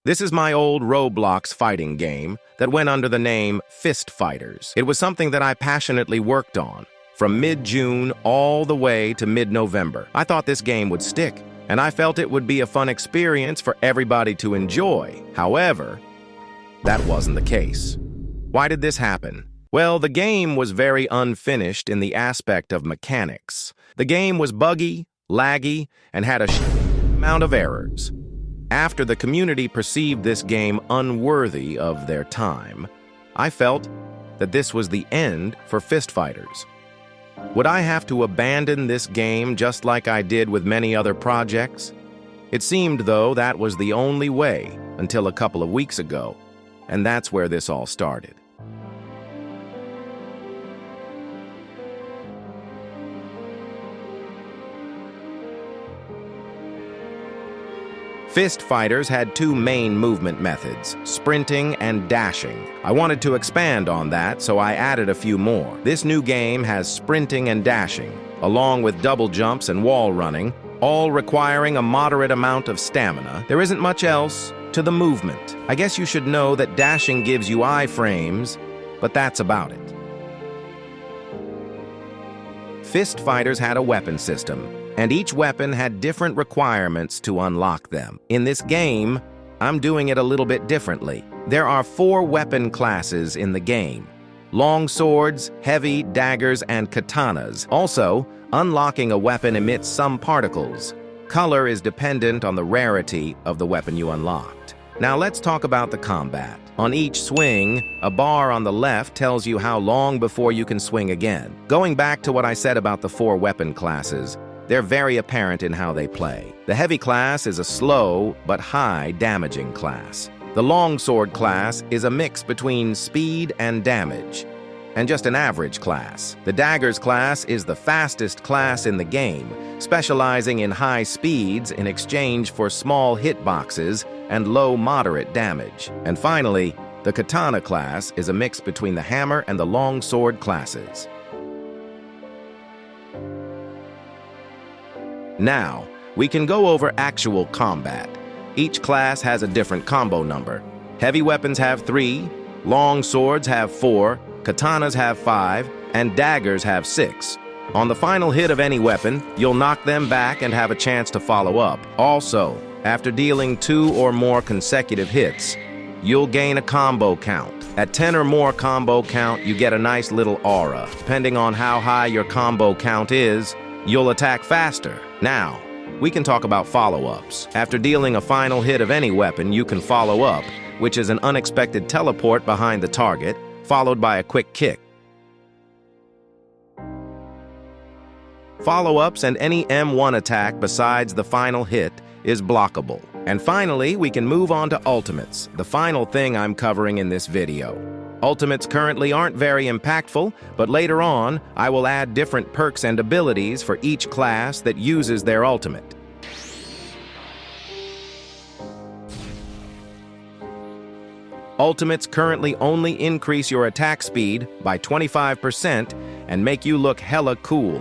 This is my old Roblox fighting game that went under the name Fist Fighters. It was something that I passionately worked on, from mid-June all the way to mid-November. I thought this game would stick, and I felt it would be a fun experience for everybody to enjoy. However, that wasn't the case. Why did this happen? Well, the game was very unfinished in the aspect of mechanics. The game was buggy, laggy, and had a amount of errors. After the community perceived this game unworthy of their time, I felt that this was the end for Fist Fighters. Would I have to abandon this game just like I did with many other projects? It seemed, though, that was the only way until a couple of weeks ago, and that's where this all started. Fist Fighters had two main movement methods, sprinting and dashing. I wanted to expand on that, so I added a few more. This new game has sprinting and dashing, along with double jumps and wall running, all requiring a moderate amount of stamina. There isn't much else to the movement. I guess you should know that dashing gives you iframes, but that's about it. Fist Fighters had a weapon system, and each weapon had different requirements to unlock them. In this game, I'm doing it a little bit differently. There are 4 weapon classes in the game: long swords, heavy daggers, and katanas. Also, unlocking a weapon emits some particles. Color is dependent on the rarity of the weapon you unlocked. Now let's talk about the combat. On each swing, a bar on the left tells you how long before you can swing again. Going back to what I said about the 4 weapon classes, they're very apparent in how they play. The heavy class is a slow but high damaging class. The longsword class is a mix between speed and damage, and just an average class. The daggers class is the fastest class in the game, specializing in high speeds in exchange for small hitboxes and low moderate damage. And finally, the katana class is a mix between the hammer and the longsword classes. Now, we can go over actual combat. Each class has a different combo number. Heavy weapons have 3, long swords have 4, katanas have 5, and daggers have 6. On the final hit of any weapon, you'll knock them back and have a chance to follow up. Also, after dealing 2 or more consecutive hits, you'll gain a combo count. At 10 or more combo count, you get a nice little aura. Depending on how high your combo count is, you'll attack faster. Now, we can talk about follow-ups. After dealing a final hit of any weapon, you can follow up, which is an unexpected teleport behind the target, followed by a quick kick. Follow-ups and any M1 attack besides the final hit is blockable. And finally, we can move on to ultimates, the final thing I'm covering in this video. Ultimates currently aren't very impactful, but later on, I will add different perks and abilities for each class that uses their ultimate. Ultimates currently only increase your attack speed by 25% and make you look hella cool.